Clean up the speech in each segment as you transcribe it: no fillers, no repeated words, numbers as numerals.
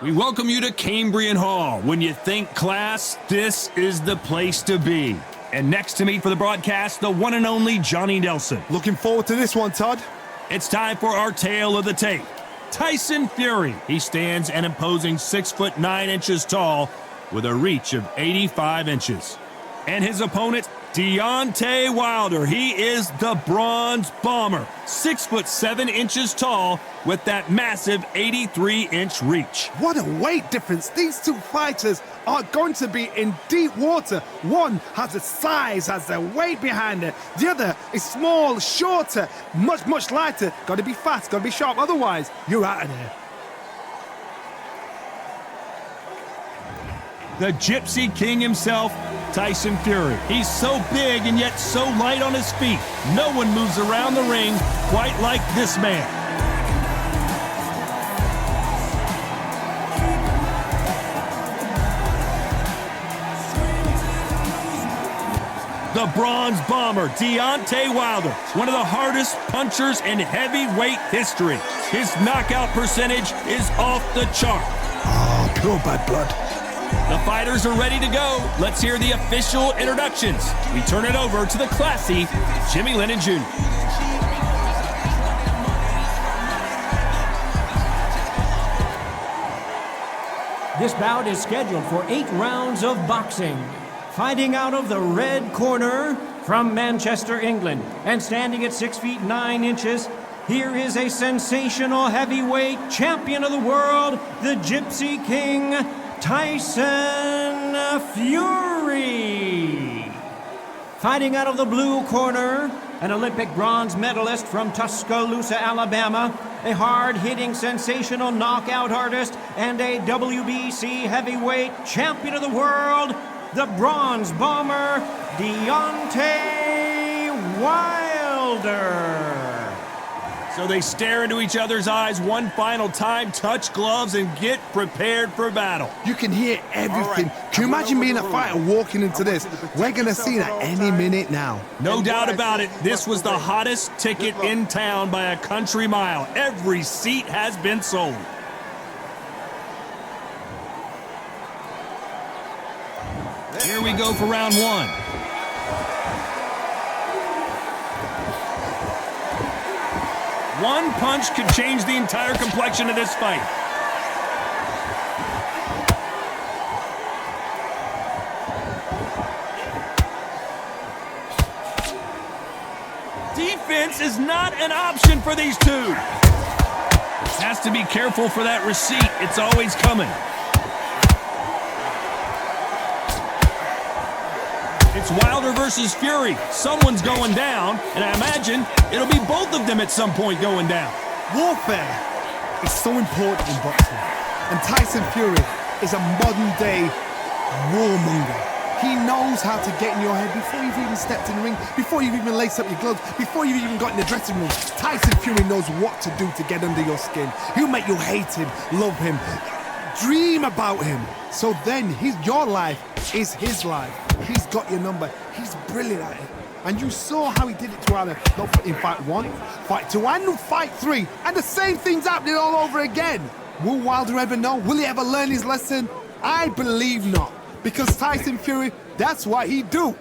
We welcome you to Cambrian Hall. When you think class, this is the place to be. And next to me for the broadcast, the one and only Johnny Nelson. Looking forward to this one, Todd. It's time for our tale of the tape. Tyson Fury. He stands an imposing 6'9" tall with a reach of 85 inches. And his opponent, Deontay Wilder. He is the Bronze Bomber, 6'7" tall with that massive 83-inch reach. What a weight difference. These two fighters are going to be in deep water. One has the size, has the weight behind it. The other is small, shorter, much lighter. Got to be fast, got to be sharp. Otherwise, you're out of there. The Gypsy King himself, Tyson Fury. He's so big and yet so light on his feet. No one moves around the ring quite like this man. The Bronze Bomber, Deontay Wilder, one of the hardest punchers in heavyweight history. His knockout percentage is off the chart. Oh, pure bad blood. The fighters are ready to go. Let's hear the official introductions. We turn it over to the classy Jimmy Lennon Jr. This bout is scheduled for 8 rounds of boxing. Fighting out of the red corner from Manchester, England, and standing at 6'9", here is a sensational heavyweight champion of the world, the Gypsy King, Tyson Fury. Fighting out of the blue corner, an Olympic bronze medalist from Tuscaloosa, Alabama, a hard-hitting, sensational knockout artist, and a WBC heavyweight champion of the world, the Bronze Bomber, Deontay Wilder. So they stare into each other's eyes one final time, touch gloves, and get prepared for battle. You can hear everything. Can you imagine being a fighter walking into this? We're going to see that any minute now. No doubt about it, this was the hottest ticket in town by a country mile. Every seat has been sold. Here we go for round one. One punch could change the entire complexion of this fight. Defense is not an option for these two. Has to be careful for that receipt. It's always coming. It's Wilder versus Fury. Someone's going down, and I imagine it'll be both of them at some point going down. Warfare is so important in boxing. And Tyson Fury is a modern-day warmonger. He knows how to get in your head before you've even stepped in the ring, before you've even laced up your gloves, before you've even got in the dressing room. Tyson Fury knows what to do to get under your skin. He'll make you hate him, love him, dream about him. So then your life is his life. He's got your number. He's brilliant at it. And you saw how he did it to Wilder in fight 1, fight 2, and fight 3. And the same thing's happening all over again. Will Wilder ever know? Will he ever learn his lesson? I believe not. Because Tyson Fury, that's what he do.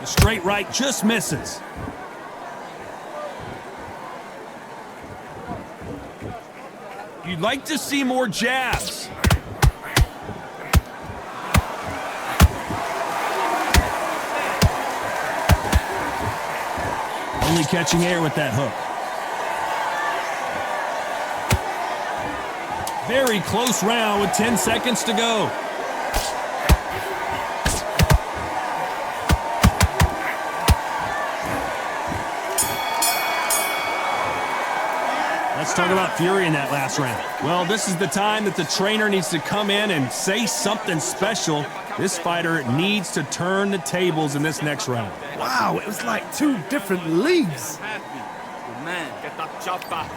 The straight right just misses. You'd like to see more jabs. Only catching air with that hook. Very close round with 10 seconds to go. Let's talk about Fury in that last round. Well, this is the time that the trainer needs to come in and say something special. This fighter needs to turn the tables in this next round. Wow, it was like 2 different leagues. Man, get that chopper.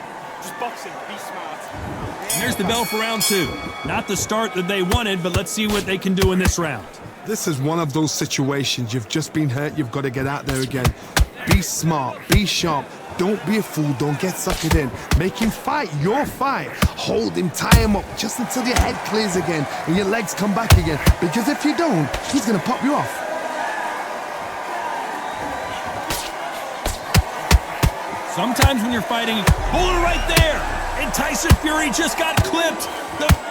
Just boxing. Be smart. There's the bell for round 2. Not the start that they wanted, but let's see what they can do in this round. This is one of those situations. You've just been hurt. You've got to get out there again. Be smart. Be sharp. Don't be a fool. Don't get suckered in. Make him fight your fight. Hold him. Tie him up just until your head clears again and your legs come back again. Because if you don't, he's going to pop you off. Sometimes when you're fighting, hold it right there. And Tyson Fury just got clipped.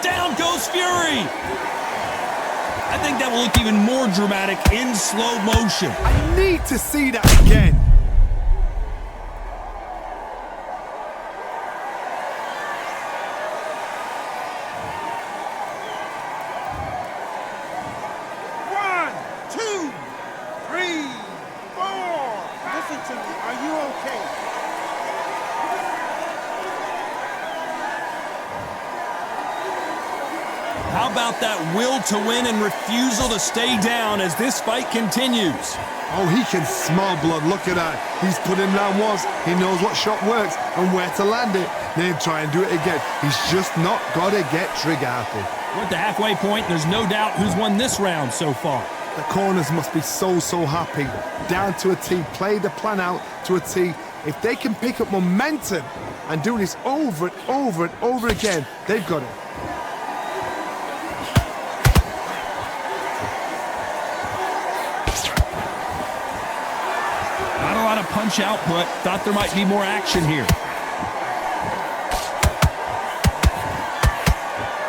Down goes Fury. I think that will look even more dramatic in slow motion. I need to see that again. One, two, three, four. Listen to me. Are you okay? How about that will to win and refusal to stay down as this fight continues? Oh, he can smell blood. Look at that. He's put him down once. He knows what shot works and where to land it. Then try and do it again. He's just not got to get trigger happy. We're at the halfway point. There's no doubt who's won this round so far. The corners must be so happy. Down to a T. Play the plan out to a T. If they can pick up momentum and do this over and over and over again, they've got it. Not a lot of punch output. Thought there might be more action here.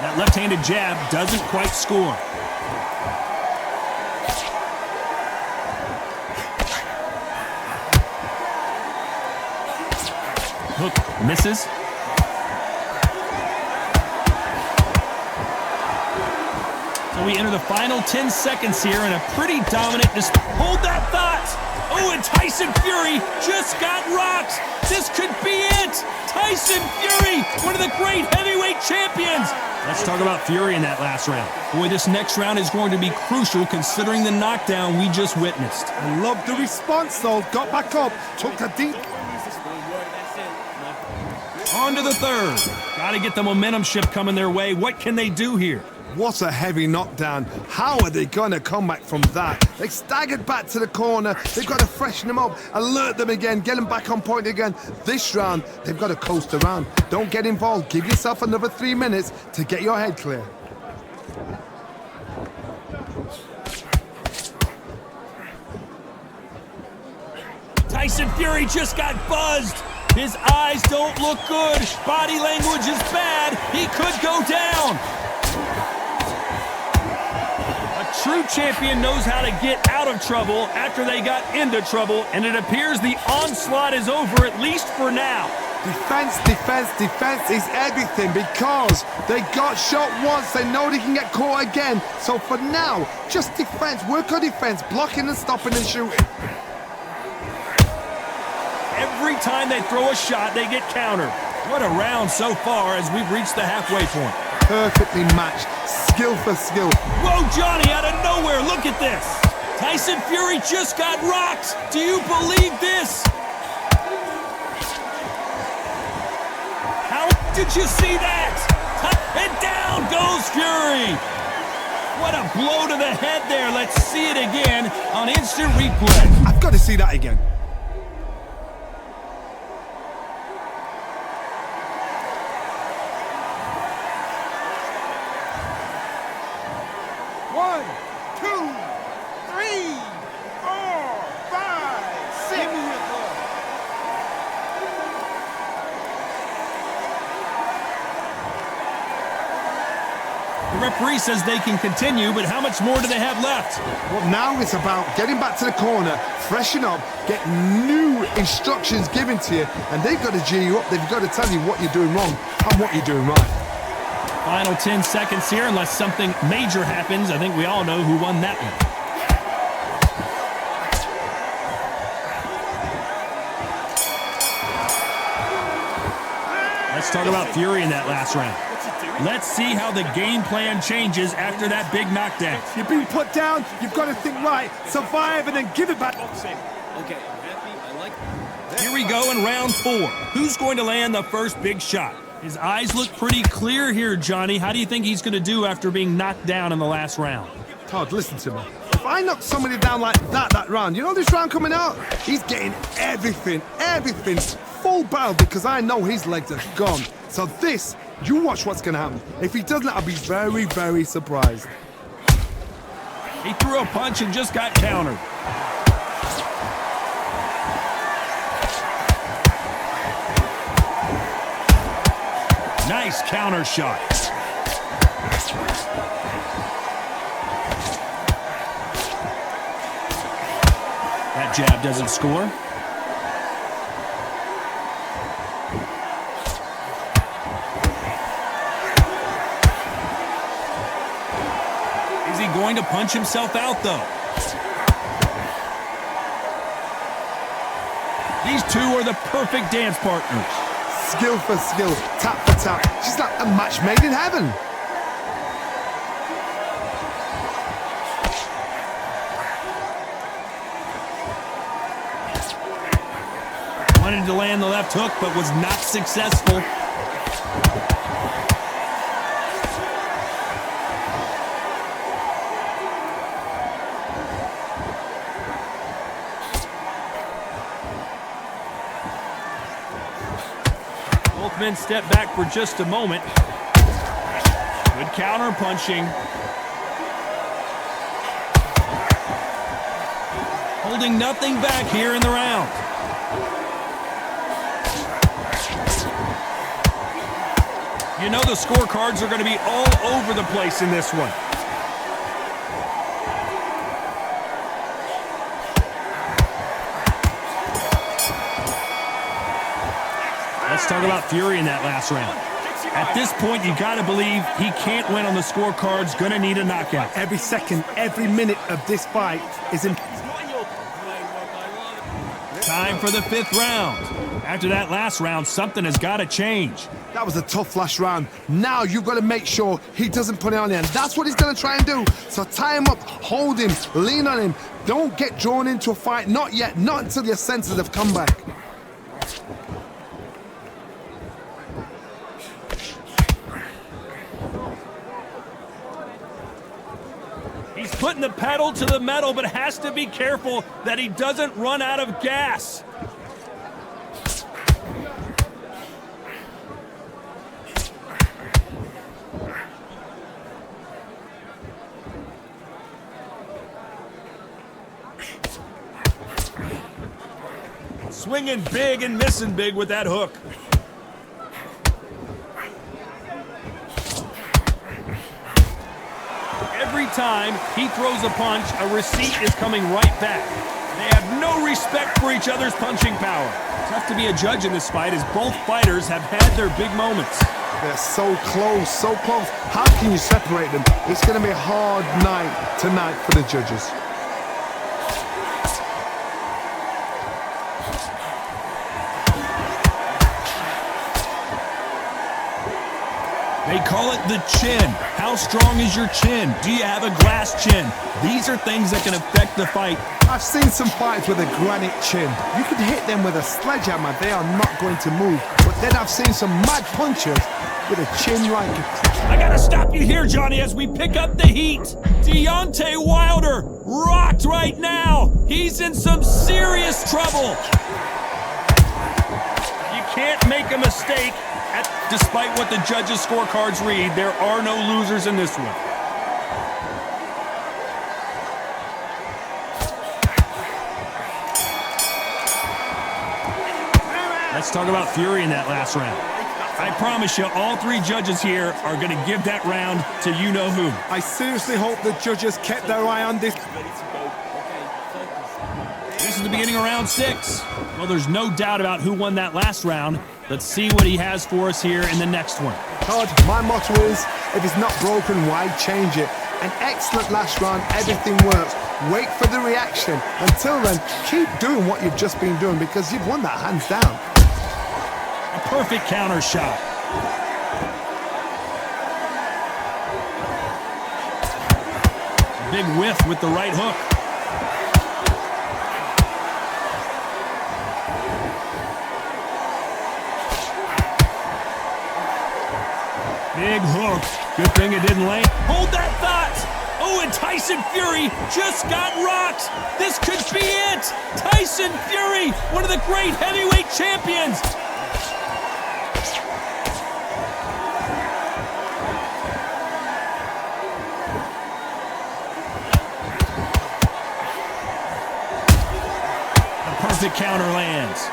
That left-handed jab doesn't quite score. Hook misses. So we enter the final 10 seconds here in a pretty dominant hold that thought. Oh, and Tyson Fury just got rocked. This could be it. Tyson Fury, one of the great heavyweight champions. Let's talk about Fury in that last round. Boy, this next round is going to be crucial considering the knockdown we just witnessed. I love the response though. Got back up, took a deep. On to the third. Got to get the momentum shift coming their way. What can they do here? What a heavy knockdown. How are they going to come back from that? They staggered back to the corner. They've got to freshen them up, alert them again, get them back on point again. This round, they've got to coast around. Don't get involved. Give yourself another 3 minutes to get your head clear. Tyson Fury just got buzzed. His eyes don't look good. Body language is bad. He could go down. A true champion knows how to get out of trouble after they got into trouble, and it appears the onslaught is over, at least for now. Defense, defense, defense is everything because they got shot once. They know they can get caught again. So for now, just defense. Work on defense, blocking and stopping and shooting. Every time they throw a shot, they get countered. What a round so far as we've reached the halfway point. Perfectly matched, skill for skill. Whoa, Johnny, out of nowhere, look at this. Tyson Fury just got rocked. Do you believe this? How did you see that? And down goes Fury. What a blow to the head there. Let's see it again on instant replay. I've got to see that again. One, two, three, four, five, six. Give me your glove. The referee says they can continue, but how much more do they have left? Well, now it's about getting back to the corner, freshen up, get new instructions given to you, and they've got to G you up. They've got to tell you what you're doing wrong and what you're doing right. Final 10 seconds here, unless something major happens. I think we all know who won that one. Let's talk about Fury in that last round. Let's see how the game plan changes after that big knockdown. You've been put down, you've got to think right, survive and then give it back. Okay, I'm happy. I like that. Here we go in round 4. Who's going to land the first big shot? His eyes look pretty clear here, Johnny. How do you think he's going to do after being knocked down in the last round? Todd, listen to me. If I knock somebody down like that round, you know this round coming out? He's getting everything, full barrel because I know his legs are gone. So this, you watch what's going to happen. If he doesn't, I'll be very, very surprised. He threw a punch and just got countered. Nice counter shot. That jab doesn't score. Is he going to punch himself out, though? These two are the perfect dance partners. Skill for skill, tap for tap. She's like a match made in heaven. Wanted to land the left hook, but was not successful. Both men step back for just a moment. Good counter punching. Holding nothing back here in the round. You know the scorecards are going to be all over the place in this one. Let's talk about Fury in that last round. At this point, you got to believe he can't win on the scorecards, going to need a knockout. Every second, every minute of this fight is important. Time for the 5th round. After that last round, something has got to change. That was a tough last round. Now you've got to make sure he doesn't put it on you, and that's what he's going to try and do. So tie him up, hold him, lean on him. Don't get drawn into a fight. Not yet. Not until your senses have come back. He's putting the pedal to the metal, but has to be careful that he doesn't run out of gas. Swinging big and missing big with that hook. Every time he throws a punch, a receipt is coming right back. They have no respect for each other's punching power. Tough to be a judge in this fight as both fighters have had their big moments. They're so close, so close. How can you separate them? It's going to be a hard night tonight for the judges. They call it the chin. How strong is your chin? Do you have a glass chin? These are things that can affect the fight. I've seen some fights with a granite chin. You could hit them with a sledgehammer, they are not going to move. But then I've seen some mad punchers with a chin like... I gotta stop you here, Johnny, as we pick up the heat. Deontay Wilder rocked right now. He's in some serious trouble. You can't make a mistake. Despite what the judges' scorecards read, there are no losers in this one. Let's talk about Fury in that last round. I promise you, all three judges here are going to give that round to you-know-who. I seriously hope the judges kept their eye on this. This is the beginning of round 6. Well, there's no doubt about who won that last round. Let's see what he has for us here in the next one. Todd, my motto is, if it's not broken, why change it? An excellent last round, everything works. Wait for the reaction. Until then, keep doing what you've just been doing because you've won that hands down. A perfect counter shot. Big whiff with the right hook. hook. Good thing it didn't land. Hold that thought. Oh, and Tyson Fury just got rocked. This could be it. Tyson Fury, one of the great heavyweight champions. A perfect counter lands.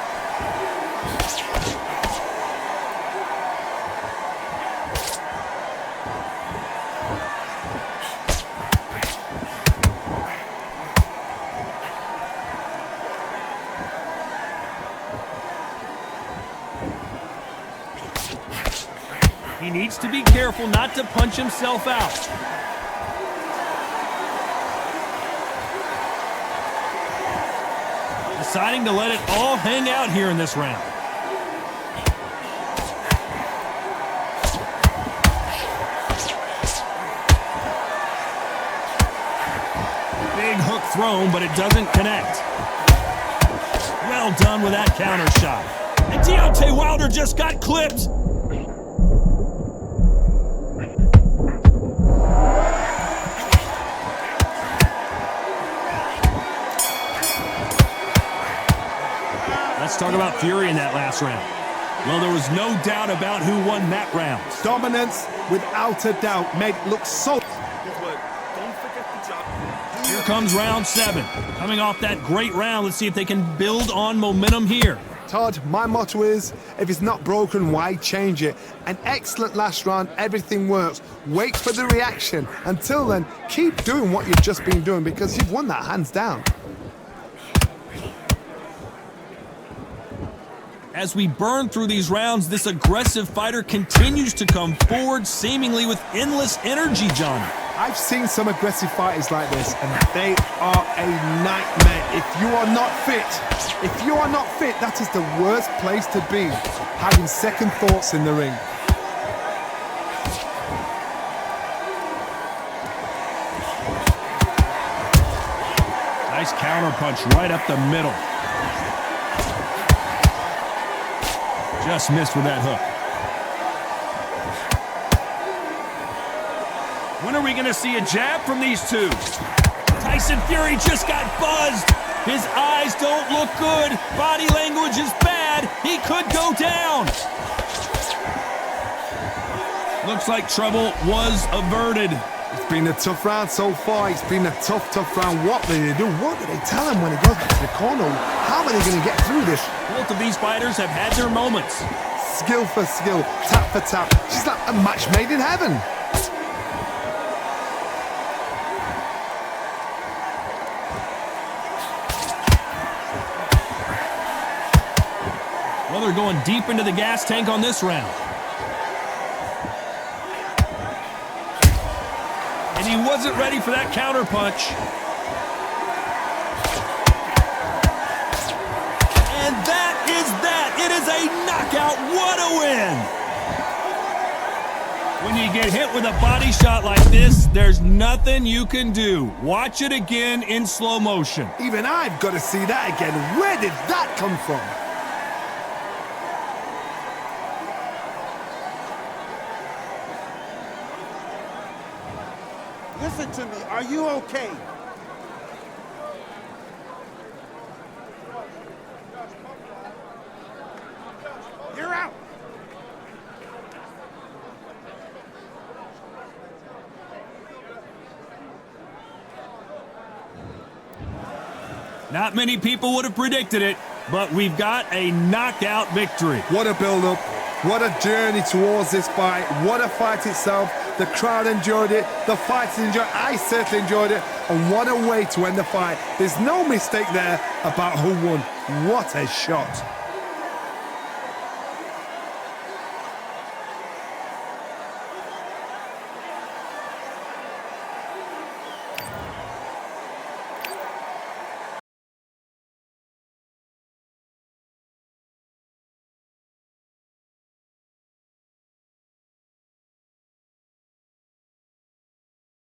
He needs to be careful not to punch himself out. Deciding to let it all hang out here in this round. Big hook thrown, but it doesn't connect. Well done with that counter shot. And Deontay Wilder just got clipped. Let's talk about Fury in that last round. Well, there was no doubt about who won that round. Dominance, without a doubt, made it look so... Here comes round 7. Coming off that great round, let's see if they can build on momentum here. Todd, my motto is, if it's not broken, why change it? An excellent last round, everything works. Wait for the reaction. Until then, keep doing what you've just been doing because you've won that hands down. As we burn through these rounds, this aggressive fighter continues to come forward, seemingly with endless energy, Johnny. I've seen some aggressive fighters like this, and they are a nightmare. If you are not fit, that is the worst place to be, having second thoughts in the ring. Nice counter punch right up the middle. Just missed with that hook. When are we going to see a jab from these two? Tyson Fury just got buzzed. His eyes don't look good. Body language is bad. He could go down. Looks like trouble was averted. It's been a tough round so far. It's been a tough round. What do they do? What do they tell him when he goes back to the corner? How are they going to get through this? Both of these fighters have had their moments. Skill for skill, tap for tap. She's like a match made in heaven. Well, they're going deep into the gas tank on this round. And he wasn't ready for that counter punch. And that is that. It is a knockout. What a win. When you get hit with a body shot like this, there's nothing you can do. Watch it again in slow motion. Even I've got to see that again. Where did that come from? Listen to me. Are you okay? You're out. Not many people would have predicted it, but we've got a knockout victory. What a build-up. What a journey towards this fight. What a fight itself. The crowd enjoyed it. The fighters enjoyed it. I certainly enjoyed it. And what a way to end the fight. There's no mistake there about who won. What a shot.